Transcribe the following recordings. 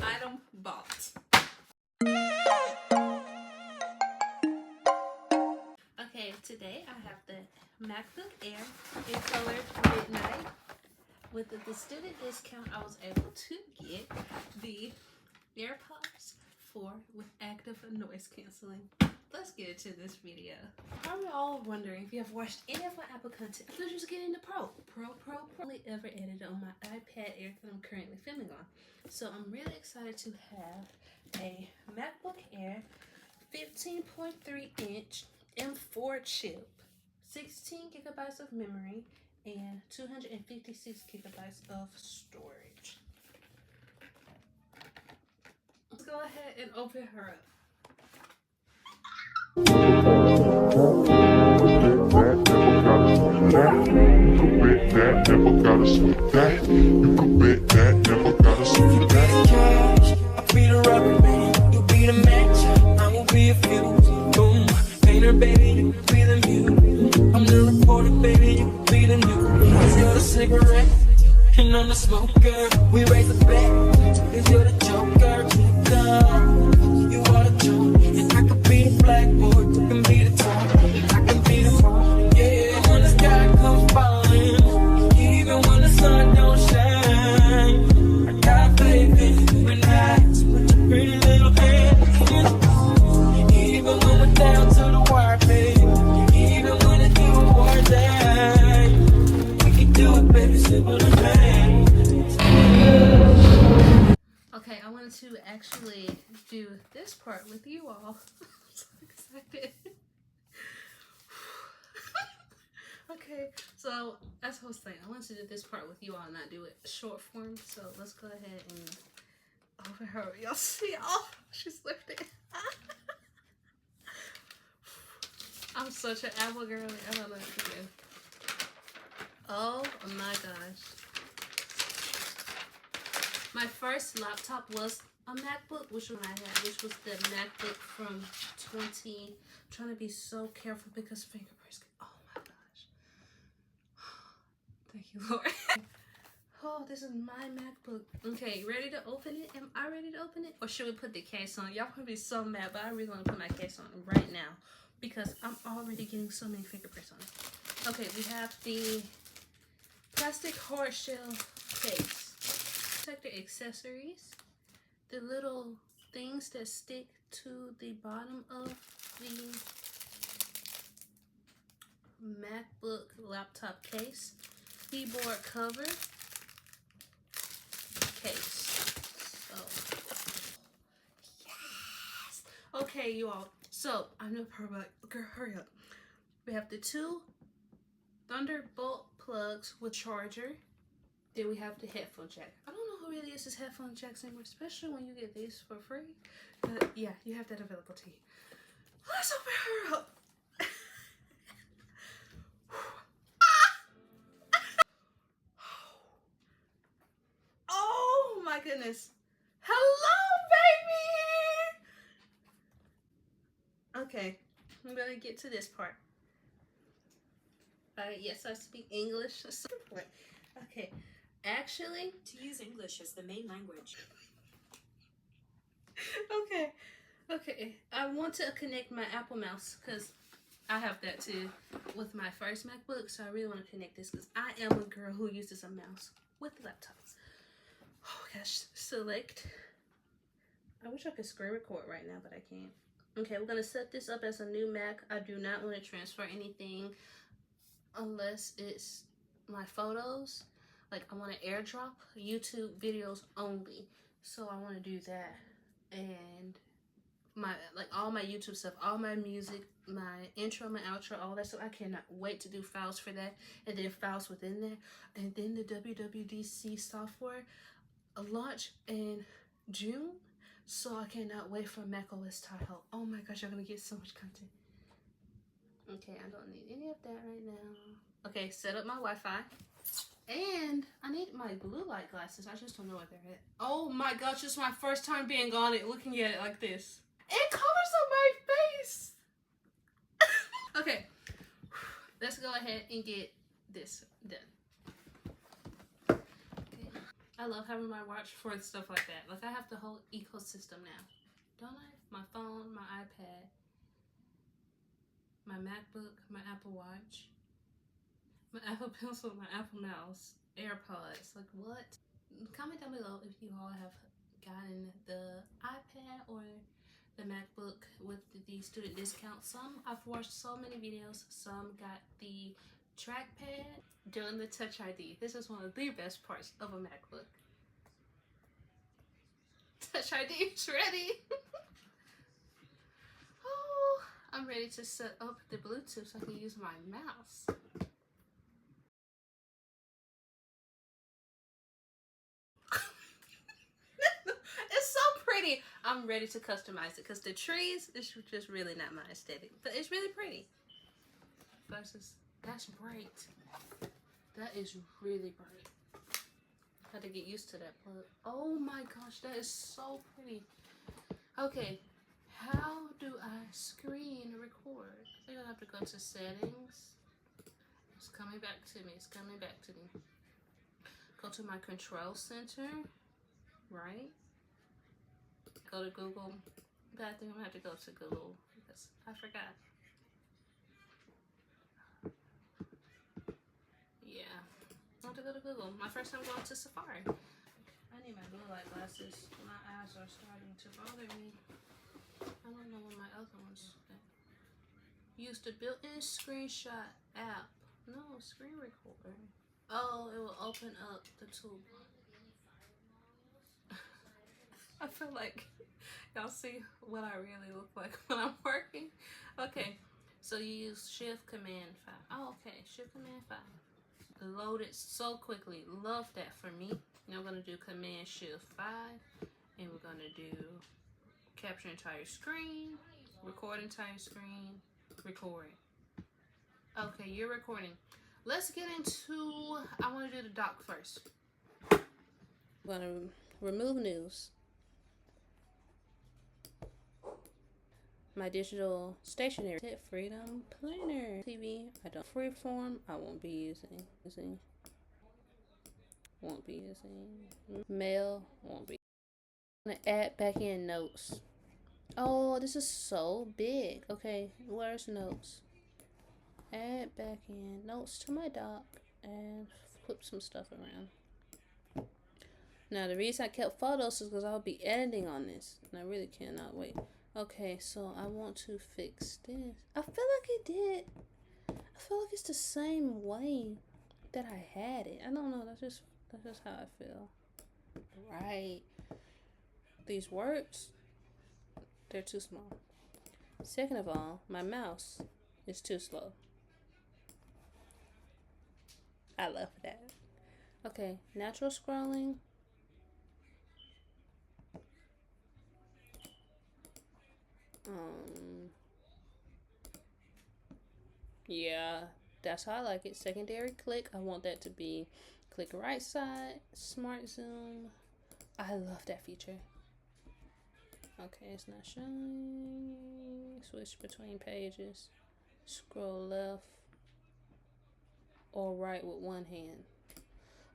item bought. Okay, today I have the MacBook Air in color midnight. With the student discount, I was able to get the Airpods 4 with active noise canceling. Let's get into this video. Probably all wondering if you have watched any of my Apple content. I thought you was getting the Pro. Only ever edited on my iPad Air that I'm currently filming on. So I'm really excited to have a MacBook Air 15.3 inch M4 chip, 16 gigabytes of memory, and 256 gigabytes of storage. Let's go ahead and open her up. I'll be the rubber, baby. You'll be the Matcha. I will be a fuse. Boom. Painter, baby. You can be the muse. I'm the reporter, baby. You can be the news. You're the cigarette, and I'm the smoker. We raise the bet, cause you're the joker. You are the joke, and I could be the blackboard. You can be the top, I can be the phone. Yeah, when the sky comes falling, even when the sun don't shine, I got faith in you and I. Put your pretty little hand in. Even when we're down to the wire, baby. Even when it's you a war day, we can do it, baby, simple as that. Okay, I wanted to actually do this part with you all. I'm so excited. Okay, so as I was saying, I wanted to do this part with you all and not do it short form. So let's go ahead and open her. Y'all see? Oh, she's lifting. I'm such an Apple girly. I don't know what to do. Oh my gosh. My first laptop was a MacBook, which was the MacBook from 20. I'm trying to be so careful because fingerprints. Oh my gosh. Thank you, Lord. Oh, this is my MacBook. Okay, ready to open it? Am I ready to open it? Or should we put the case on? Y'all probably be so mad, but I really want to put my case on right now because I'm already getting so many fingerprints on it. Okay, we have the plastic hard shell case. Protector accessories, the little things that stick to the bottom of the MacBook laptop case, keyboard cover, case. So yes. Okay, you all. So I know probably like, girl, hurry up. We have the two Thunderbolt plugs with charger. Then we have the headphone jack. I don't know who really uses headphone jacks anymore, especially when you get these for free. But yeah, you have that available to you. Let's open her up. Oh my goodness. Hello, baby. Okay, I'm gonna get to this part. Yes, I speak English. Okay. Actually, to use English as the main language. Okay. I want to connect my Apple mouse because I have that too with my first MacBook. So I really want to connect this because I am a girl who uses a mouse with laptops. Oh gosh, select. I wish I could screen record right now, but I can't. Okay, we're gonna set this up as a new Mac. I do not want to transfer anything unless it's my photos. Like I want to airdrop YouTube videos only, so I want to do that, and my all my YouTube stuff, all my music, my intro, my outro, all that stuff. I cannot wait to do files for that, and then files within that, and then the WWDC software launch in June. So I cannot wait for macOS Tahoe. Oh my gosh, you're gonna get so much content. Okay, I don't need any of that right now. Okay, set up my Wi-Fi. And I need my blue light glasses. I just don't know what they're at. Oh my gosh, it's my first time being on it, looking at it like this. It covers up my face. Okay, let's go ahead and get this done. Okay. I love having my watch for stuff like that. Like I have to hold system now, don't I? My phone, my iPad, my MacBook, my Apple Watch, my Apple Pencil, my Apple Mouse, AirPods. Like, what? Comment down below if you all have gotten the iPad or the MacBook with the student discount. Some, I've watched so many videos. Some got the trackpad doing the Touch ID. This is one of the best parts of a MacBook. Touch ID is ready. Oh, I'm ready to set up the Bluetooth so I can use my mouse. It's so pretty. I'm ready to customize it because the trees is just really not my aesthetic, but it's really pretty. Versus, that's bright. That is really bright. Had to get used to that plug. Oh my gosh, that is so pretty. Okay, how do I screen record? I think I'll have to go to settings. It's coming back to me. It's coming back to me. Go to my control center, right? Go to Google. But I think I'm gonna have to go to Google because I forgot. Yeah, I have to go to Google. My first time going to Safari. I need my blue light glasses. My eyes are starting to bother me. I don't know where my other ones are. Use the built-in screenshot app. No, screen recorder. Oh, it will open up the toolbar. I feel like y'all see what I really look like when I'm working. Okay, so you use Shift Command 5. Oh, okay, Shift Command 5. Load it so quickly. Love that for me. Now we're gonna do Command Shift 5, and we're gonna do capture entire screen, record entire screen, record. Okay, you're recording. Let's get into, I want to do the dock first. I'm gonna remove news. My digital stationery. Freedom Planner. TV. I don't. Freeform. I won't be using. Won't be using. Mail. Won't be. I'm gonna add back in notes. Oh, this is so big. Okay, where's notes? Add back in notes to my dock and flip some stuff around. Now the reason I kept photos is because I'll be editing on this, and I really cannot wait. Okay, so I want to fix this. I feel like it did. I feel like it's the same way that I had it. I don't know. That's just how I feel. Right. These words, they're too small. Second of all, my mouse is too slow. I love that. Okay, natural scrolling. Yeah, that's how I like it. Secondary click. I want that to be click right side, smart zoom. I love that feature. Okay, it's not showing. Switch between pages. Scroll left or right with one hand.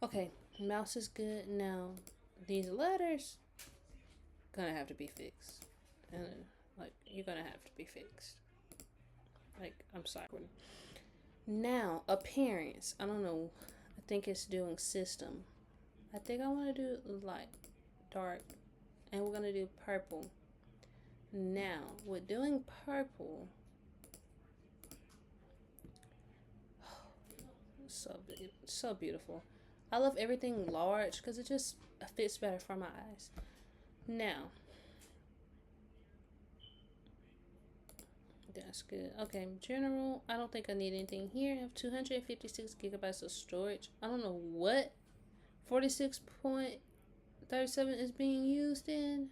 Okay, mouse is good. Now, these letters gonna have to be fixed. And like, you're gonna have to be fixed. Like, I'm sorry. Now, appearance. I don't know. I think it's doing system. I think I want to do light, dark, and we're going to do purple. Now, with doing purple, so beautiful. I love everything large because it just fits better for my eyes. Now, that's good. Okay, general. I don't think I need anything here. I have 256 gigabytes of storage. I don't know what 46.37 is being used in.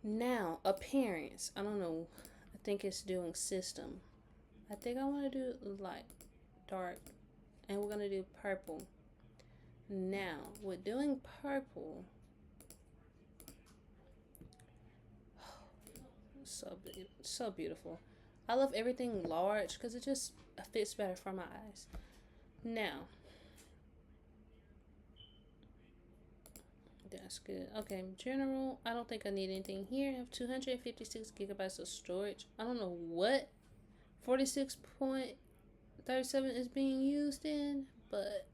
Now, appearance. I don't know. I think it's doing system. I think I want to do light, dark, and we're going to do purple. Now, with doing purple, so beautiful. I love everything large because it just fits better for my eyes. Now, That's good. Okay, general. I don't think I need anything here. I have 256 gigabytes of storage. I don't know what 46.37 is being used in, but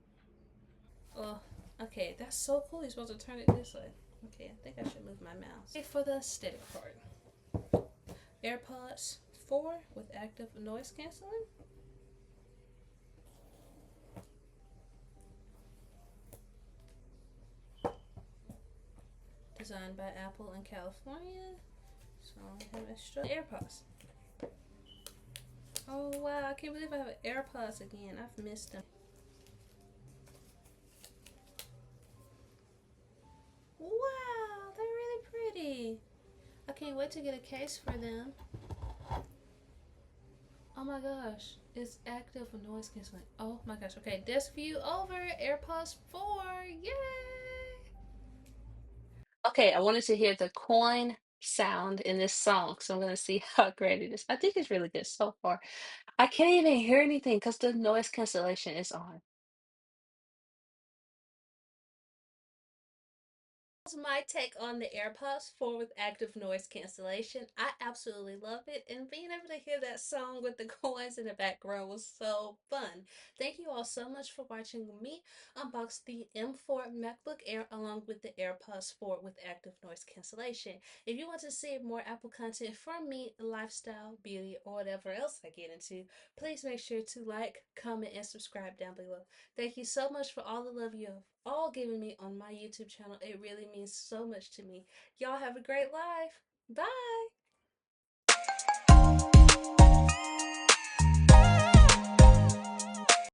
oh, okay, that's so cool. You're supposed to turn it this way. Okay, I think I should move my mouse. Okay, for the aesthetic part, AirPods 4 with active noise canceling. Designed by Apple in California. So I have extra AirPods. Oh wow, I can't believe I have AirPods again. I've missed them. Wow, they're really pretty. I can't wait to get a case for them. Oh my gosh, it's active noise canceling. Oh my gosh. Okay, desk view over. AirPods 4. Yay! Okay, I wanted to hear the coin sound in this song, so I'm gonna see how great it is. I think it's really good so far. I can't even hear anything because the noise cancellation is on. My take on the AirPods 4 with active noise cancellation. I absolutely love it, and being able to hear that song with the coins in the background was so fun. Thank you all so much for watching me unbox the M4 MacBook Air along with the AirPods 4 with active noise cancellation. If you want to see more Apple content from me, lifestyle, beauty, or whatever else I get into, please make sure to like, comment, and subscribe down below. Thank you so much for all the love you have all given me on my YouTube channel. It really means so much to me. Y'all have a great life. Bye.